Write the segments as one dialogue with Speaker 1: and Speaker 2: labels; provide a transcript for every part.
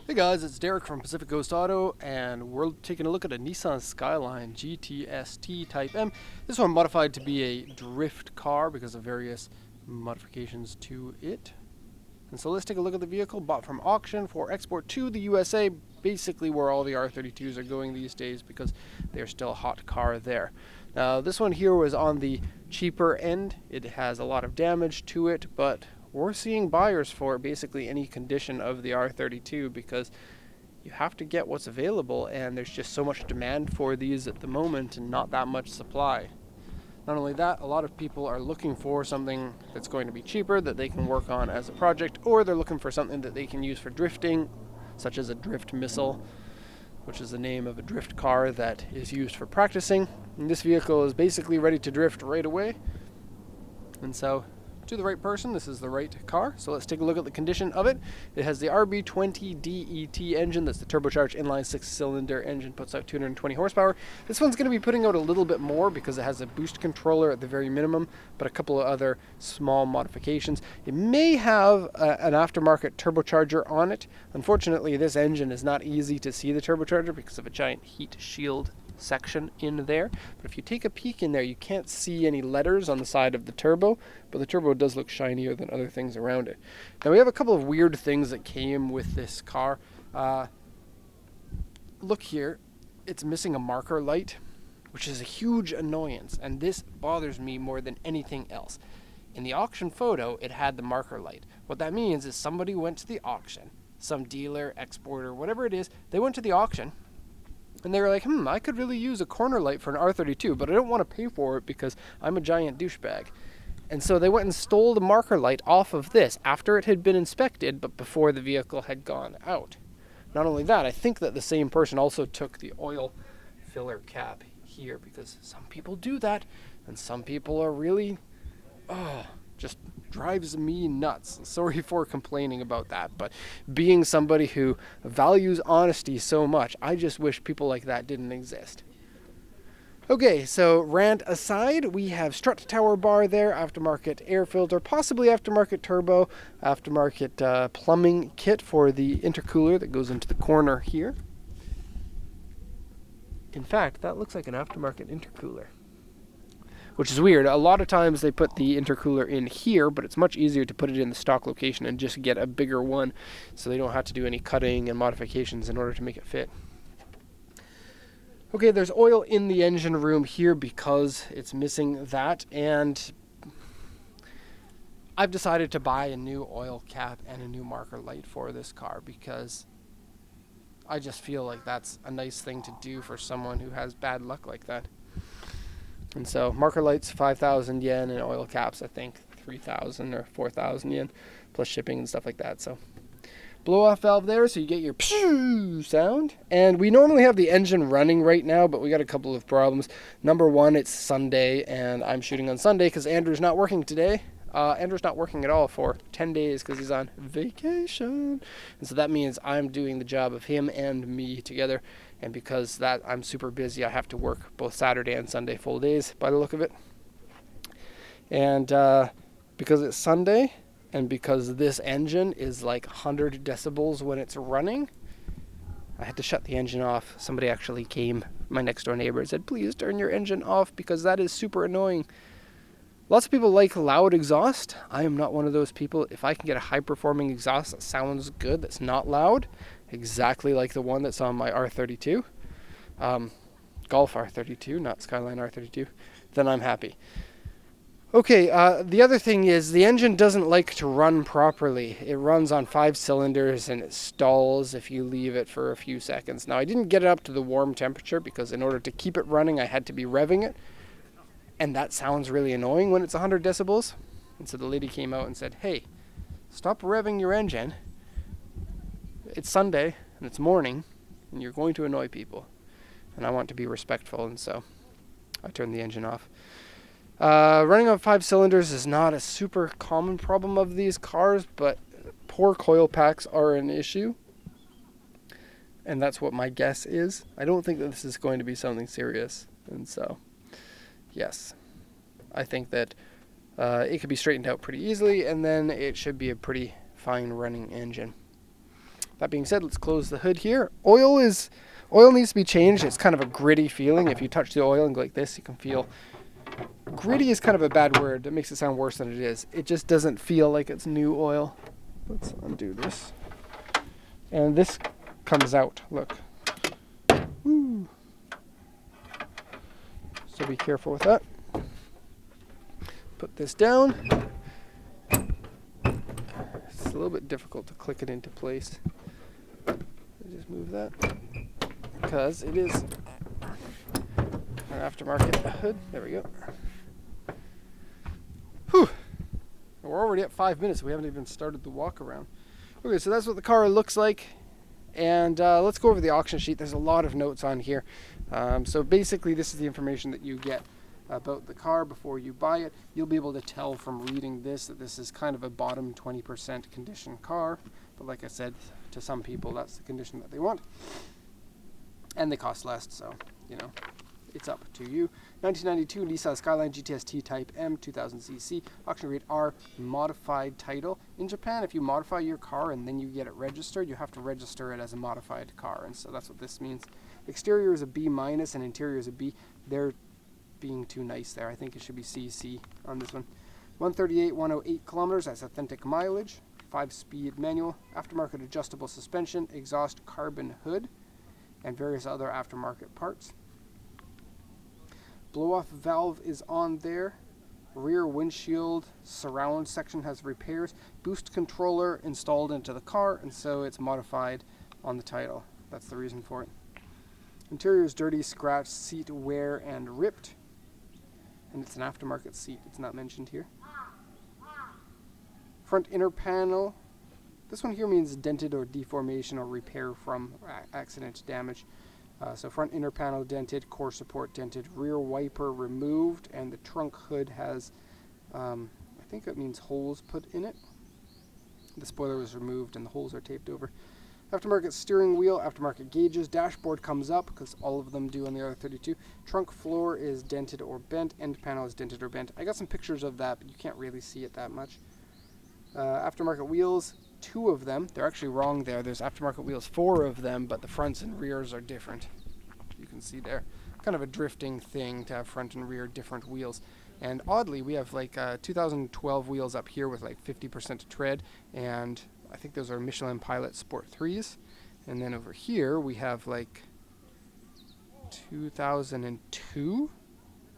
Speaker 1: Hey guys, it's Derek from Pacific Coast Auto, and we're taking a look at a Nissan Skyline GTS-T Type M. This one modified to be a drift car because of various modifications to it. And so let's take a look at the vehicle, bought from auction for export to the USA, basically where all the R32s are going these days because they're still a hot car there. Now this one here was on the cheaper end. It has a lot of damage to it, but we're seeing buyers for basically any condition of the R32 because you have to get what's available, and there's just so much demand for these at the moment and not that much supply. Not only that, a lot of people are looking for something that's going to be cheaper that they can work on as a project, or they're looking for something that they can use for drifting, such as a drift missile, which is the name of a drift car that is used for practicing. And this vehicle is basically ready to drift right away. And so, to the right person, this is the right car. So let's take a look at the condition of it. It has the R32 GTS-T engine. That's the turbocharged inline 6-cylinder engine, puts out 220 horsepower. This one's going to be putting out a little bit more because it has a boost controller at the very minimum, but a couple of other small modifications. It may have an aftermarket turbocharger on it. Unfortunately, this engine is not easy to see the turbocharger because of a giant heat shield section in there, but if you take a peek in there, you can't see any letters on the side of the turbo, but the turbo does look shinier than other things around it. Now we have a couple of weird things that came with this car. Look here, it's missing a marker light, which is a huge annoyance, and this bothers me more than anything else. In the auction photo, it had the marker light. What that means is somebody went to the auction, some dealer, exporter, whatever it is, they went to the auction and they were like, I could really use a corner light for an R32, but I don't want to pay for it because I'm a giant douchebag. And so they went and stole the marker light off of this after it had been inspected, but before the vehicle had gone out. Not only that, I think that the same person also took the oil filler cap here, because some people do that, and some people are really, just drives me nuts. Sorry for complaining about that, but being somebody who values honesty so much, I just wish people like that didn't exist. Okay, so rant aside, we have strut tower bar there, aftermarket air filter, possibly aftermarket turbo, aftermarket plumbing kit for the intercooler that goes into the corner here. In fact, that looks like an aftermarket intercooler, which is weird. A lot of times they put the intercooler in here, but it's much easier to put it in the stock location and just get a bigger one so they don't have to do any cutting and modifications in order to make it fit. Okay, there's oil in the engine room here because it's missing that, and I've decided to buy a new oil cap and a new marker light for this car because I just feel like that's a nice thing to do for someone who has bad luck like that. And so marker lights 5,000 yen, and oil caps I think 3,000 or 4,000 yen plus shipping and stuff like that. So blow off valve there so you get your pshoo sound. And we normally have the engine running right now, but we got a couple of problems. Number one, it's Sunday and I'm shooting on Sunday because Andrew's not working today. Andrew's not working at all for 10 days because he's on vacation. And so that means I'm doing the job of him and me together. And because that I'm super busy, I have to work both Saturday and Sunday full days by the look of it. And because it's Sunday, and because this engine is like 100 decibels when it's running, I had to shut the engine off. Somebody actually came, my next door neighbor, and said, please turn your engine off because that is super annoying. Lots of people like loud exhaust. I am not one of those people. If I can get a high-performing exhaust that sounds good, that's not loud, exactly like the one that's on my R32, Golf R32, not Skyline R32, then I'm happy. Okay, the other thing is the engine doesn't like to run properly. It runs on 5 cylinders and it stalls if you leave it for a few seconds. Now, I didn't get it up to the warm temperature because in order to keep it running, I had to be revving it. And that sounds really annoying when it's 100 decibels. And so the lady came out and said, hey, stop revving your engine. It's Sunday and it's morning and you're going to annoy people. And I want to be respectful, and so I turned the engine off. Running on 5 cylinders is not a super common problem of these cars, but poor coil packs are an issue. And that's what my guess is. I don't think that this is going to be something serious. And so, yes, I think that it could be straightened out pretty easily, and then it should be a pretty fine running engine. That being said, let's close the hood here. Oil needs to be changed. It's kind of a gritty feeling. If you touch the oil and go like this, you can feel... Gritty is kind of a bad word. It makes it sound worse than it is. It just doesn't feel like it's new oil. Let's undo this. And this comes out. Look. Woo. So be careful with that. Put this down. It's a little bit difficult to click it into place. Just move that because it is an aftermarket hood. There we go. Whew. We're already at 5 minutes. We haven't even started the walk around. Okay, so that's what the car looks like. And let's go over the auction sheet. There's a lot of notes on here. So basically, this is the information that you get about the car before you buy it. You'll be able to tell from reading this that this is kind of a bottom 20% condition car. But like I said, to some people, that's the condition that they want. And they cost less, so, you know, it's up to you. 1992 Nissan Skyline GTS-T Type M 2000cc, auction rate R, modified title. In Japan, if you modify your car and then you get it registered, you have to register it as a modified car, and so that's what this means. Exterior is a B- and interior is a B. They're being too nice there. I think it should be CC on this one. 138 kilometers, that's authentic mileage. 5-speed manual, aftermarket adjustable suspension, exhaust carbon hood, and various other aftermarket parts. Blow-off valve is on there. Rear windshield surround section has repairs. Boost controller installed into the car, and so it's modified on the title. That's the reason for it. Interior is dirty, scratched, seat wear, and ripped. And it's an aftermarket seat. It's not mentioned here. Front inner panel. This one here means dented or deformation or repair from accident damage. So front inner panel dented, core support dented, rear wiper removed, and the trunk hood has, I think it means holes put in it. The spoiler was removed and the holes are taped over. Aftermarket steering wheel, aftermarket gauges, dashboard comes up because all of them do on the R32. Trunk floor is dented or bent, end panel is dented or bent. I got some pictures of that, but you can't really see it that much. Aftermarket wheels, 2 of them. They're actually wrong there. There's aftermarket wheels, 4 of them, but the fronts and rears are different. You can see there. Kind of a drifting thing to have front and rear different wheels. And oddly, we have like 2012 wheels up here with like 50% tread, and I think those are Michelin Pilot Sport 3s. And then over here we have like 2002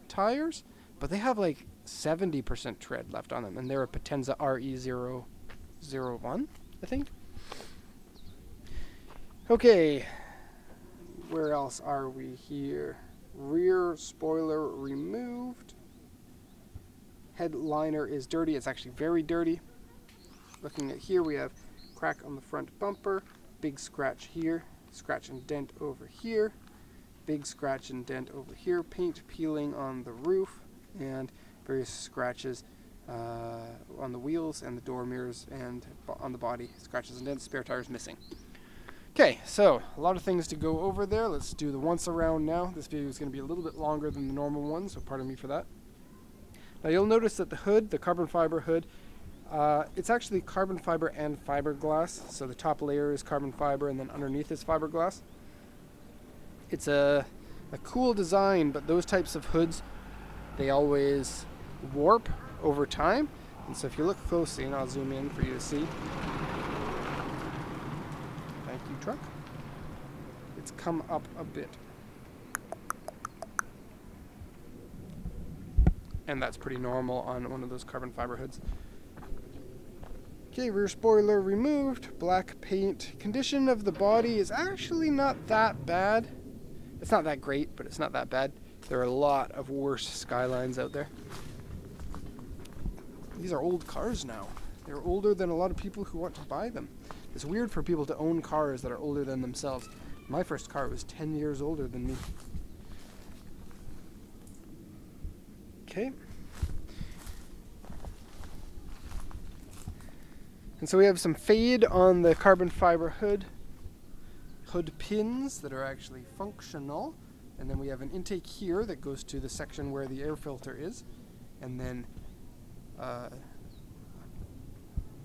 Speaker 1: tires, but they have like 70% tread left on them, and they're a Potenza RE001, I think. Okay, where else are we here? Rear spoiler removed. Headliner is dirty. It's actually very dirty. Looking at here, we have crack on the front bumper, big scratch here, scratch and dent over here, big scratch and dent over here, paint peeling on the roof, and various scratches on the wheels and the door mirrors and on the body, scratches and dents, spare tires missing. Okay, so a lot of things to go over there. Let's do the once around now. This video is going to be a little bit longer than the normal one, so pardon me for that. Now you'll notice that the hood, the carbon fiber hood, it's actually carbon fiber and fiberglass. So the top layer is carbon fiber and then underneath is fiberglass. It's a cool design, but those types of hoods, they always warp over time. And so if you look closely, and I'll zoom in for you to see. Thank you, truck. It's come up a bit. And that's pretty normal on one of those carbon fiber hoods. Okay, rear spoiler removed, black paint. Condition of the body is actually not that bad. It's not that great, but it's not that bad. There are a lot of worse Skylines out there. These are old cars now. They're older than a lot of people who want to buy them. It's weird for people to own cars that are older than themselves. My first car was 10 years older than me. Okay. And so we have some fade on the carbon fiber hood pins that are actually functional. And then we have an intake here that goes to the section where the air filter is. And then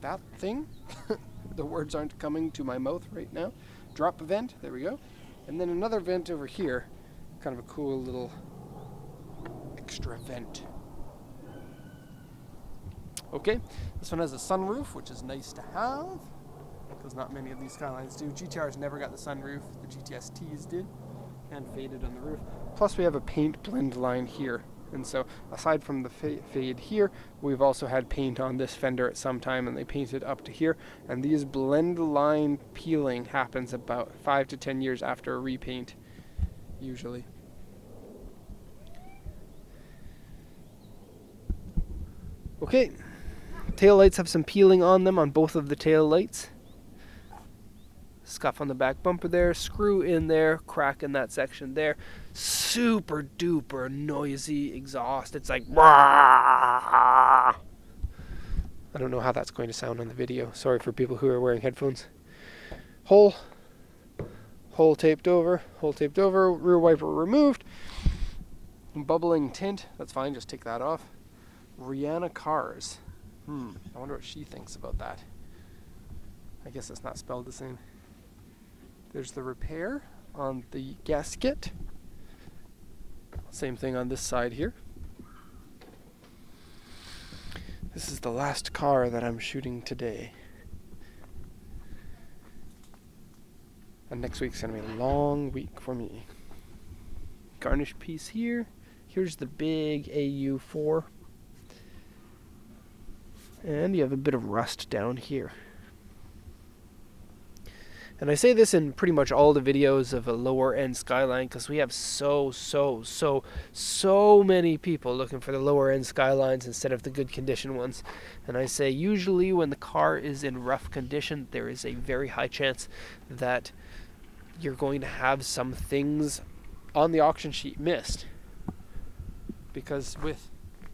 Speaker 1: that thing The words aren't coming to my mouth right now. Drop vent, there we go. And then another vent over here. Kind of a cool little extra vent. Okay, this one has a sunroof, which is nice to have, because not many of these Skylines do. GTRs never got the sunroof, the GTS-Ts did, and faded on the roof. Plus we have a paint blend line here. And so, aside from the fade here, we've also had paint on this fender at some time, and they painted up to here. And these blend line peeling happens about 5 to 10 years after a repaint, usually. Okay, tail lights have some peeling on them on both of the tail lights. Scuff on the back bumper there, screw in there, crack in that section there. Super duper noisy exhaust. It's like, rah! I don't know how that's going to sound on the video. Sorry for people who are wearing headphones. Hole taped over, rear wiper removed. Bubbling tint, that's fine, just take that off. Rihanna Cars. I wonder what she thinks about that. I guess it's not spelled the same. There's the repair on the gasket. Same thing on this side here. This is the last car that I'm shooting today. And next week's going to be a long week for me. Garnish piece here. Here's the big AU4. And you have a bit of rust down here. And I say this in pretty much all the videos of a lower end Skyline because we have so many people looking for the lower end Skylines instead of the good condition ones. And I say usually when the car is in rough condition, there is a very high chance that you're going to have some things on the auction sheet missed. Because with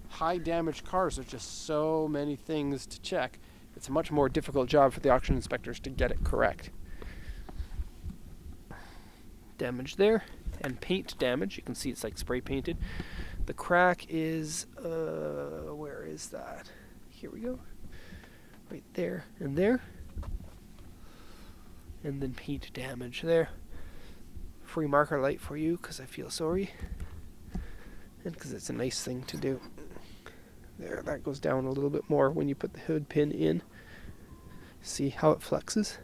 Speaker 1: high damaged cars, there's just so many things to check. It's a much more difficult job for the auction inspectors to get it correct. Damage there, and paint damage. You can see it's like spray painted. The crack is, where is that? Here we go. Right there and there. And then paint damage there. Free marker light for you because I feel sorry. And because it's a nice thing to do. There, that goes down a little bit more when you put the hood pin in. See how it flexes.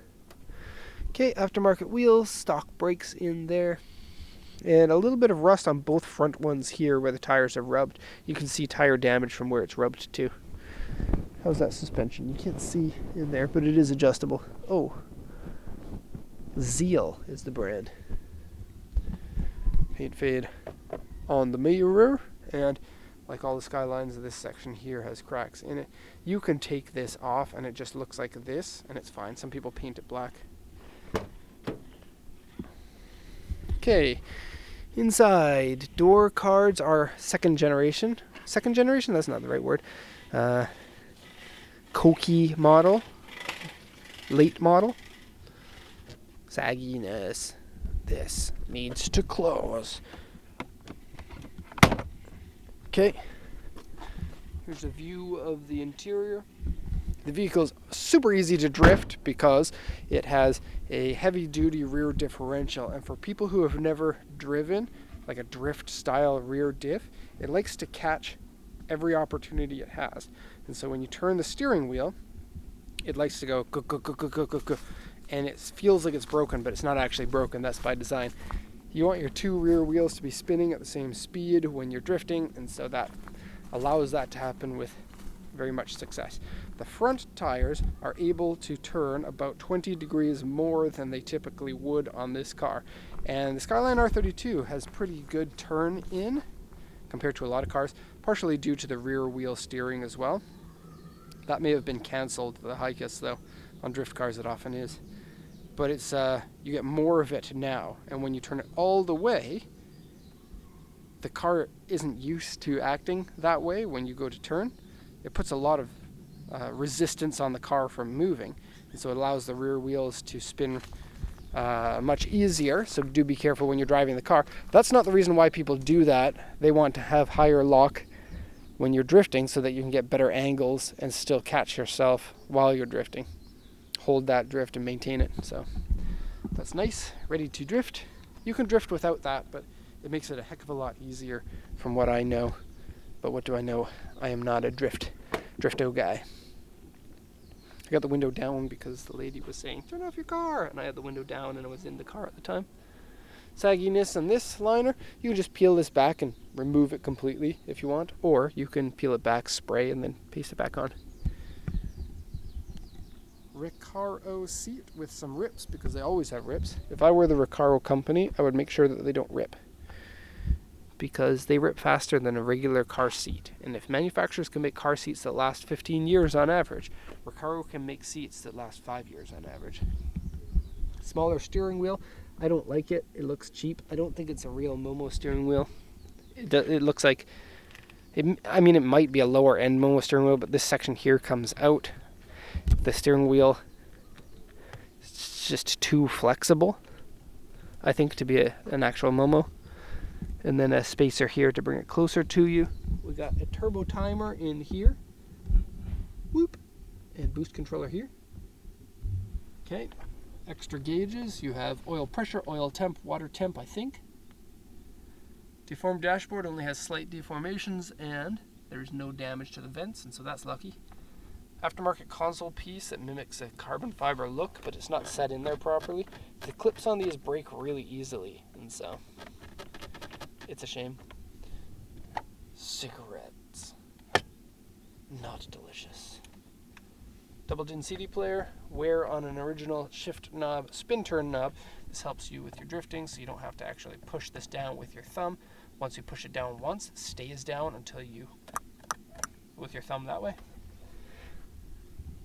Speaker 1: Okay, aftermarket wheels, stock brakes in there. And a little bit of rust on both front ones here where the tires have rubbed. You can see tire damage from where it's rubbed to. How's that suspension? You can't see in there, but it is adjustable. Oh, Zeal is the brand. Paint fade on the mirror, and like all the Skylines, this section here has cracks in it. You can take this off and it just looks like this, and it's fine. Some people paint it black. Okay, inside, door cards are second generation. Second generation? That's not the right word. Koki model. Late model. Sagginess. This needs to close. Okay, here's a view of the interior. The vehicle's super easy to drift because it has a heavy-duty rear differential. And for people who have never driven, like a drift-style rear diff, it likes to catch every opportunity it has. And so when you turn the steering wheel, it likes to go, go, go, go, go, go, go, go. And it feels like it's broken, but it's not actually broken. That's by design. You want your two rear wheels to be spinning at the same speed when you're drifting, and so that allows that to happen with very much success. The front tires are able to turn about 20 degrees more than they typically would on this car. And the Skyline R32 has pretty good turn in compared to a lot of cars, partially due to the rear wheel steering as well. That may have been cancelled, the Hikis though. On drift cars it often is. But it's you get more of it now, and when you turn it all the way, the car isn't used to acting that way when you go to turn. It puts a lot of resistance on the car from moving, and so it allows the rear wheels to spin much easier, so do be careful when you're driving the car. That's not the reason why people do that. They want to have higher lock when you're drifting so that you can get better angles and still catch yourself while you're drifting. hold that drift and maintain it. So that's nice, ready to drift. You can drift without that, but it makes it a heck of a lot easier from what I know. But what do I know? I am not a drifto guy. I got the window down because the lady was saying, turn off your car, and I had the window down and I was in the car at the time. Sagginess on this liner, you can just peel this back and remove it completely if you want, or you can peel it back, spray, and then paste it back on. Recaro seat with some rips, because they always have rips. If I were the Recaro company, I would make sure that they don't rip, because they rip faster than a regular car seat. And if manufacturers can make car seats that last 15 years on average, Recaro can make seats that last 5 years on average. Smaller steering wheel, I don't like it. It looks cheap. I don't think it's a real Momo steering wheel. It looks like, it might be a lower end Momo steering wheel, but this section here comes out. The steering wheel is just too flexible, I think, to be an actual Momo. And then a spacer here to bring it closer to you. We got a turbo timer in here. Whoop. And boost controller here. Okay. Extra gauges. You have oil pressure, oil temp, water temp, I think. Deformed dashboard only has slight deformations, and there's no damage to the vents, and so that's lucky. Aftermarket console piece that mimics a carbon fiber look, but it's not set in there properly. The clips on these break really easily, and so it's a shame. Cigarettes. Not delicious. Double din CD player, wear on an original shift knob, spin turn knob. This helps you with your drifting, so you don't have to actually push this down with your thumb. Once you push it down once, it stays down until you, with your thumb that way.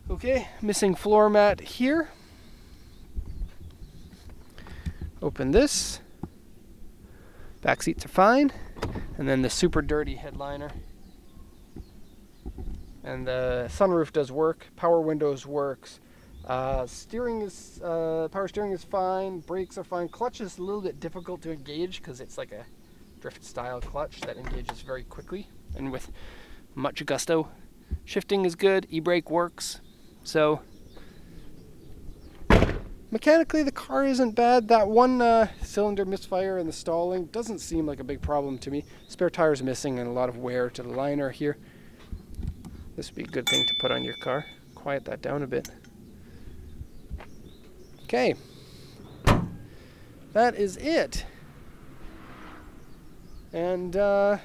Speaker 1: Okay, missing floor mat here. Open this. Back seats are fine. And then the super dirty headliner. And the sunroof does work. Power windows works. Power steering is fine. Brakes are fine. Clutch is a little bit difficult to engage because it's like a drift style clutch that engages very quickly and with much gusto. Shifting is good. E-brake works. So mechanically the car isn't bad. That one cylinder misfire and the stalling doesn't seem like a big problem to me. Spare tires missing and a lot of wear to the liner here. This would be a good thing to put on your car. Quiet that down a bit. Okay. That is it. And the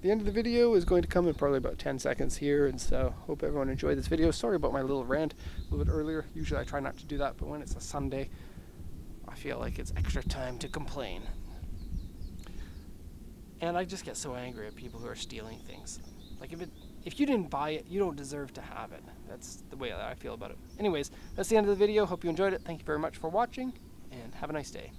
Speaker 1: end of the video is going to come in probably about 10 seconds here, and so hope everyone enjoyed this video. Sorry about my little rant a little bit earlier. Usually I try not to do that, but when it's a Sunday, I feel like it's extra time to complain. And I just get so angry at people who are stealing things. Like, if you didn't buy it, you don't deserve to have it. That's the way that I feel about it. Anyways, that's the end of the video. Hope you enjoyed it. Thank you very much for watching, and have a nice day.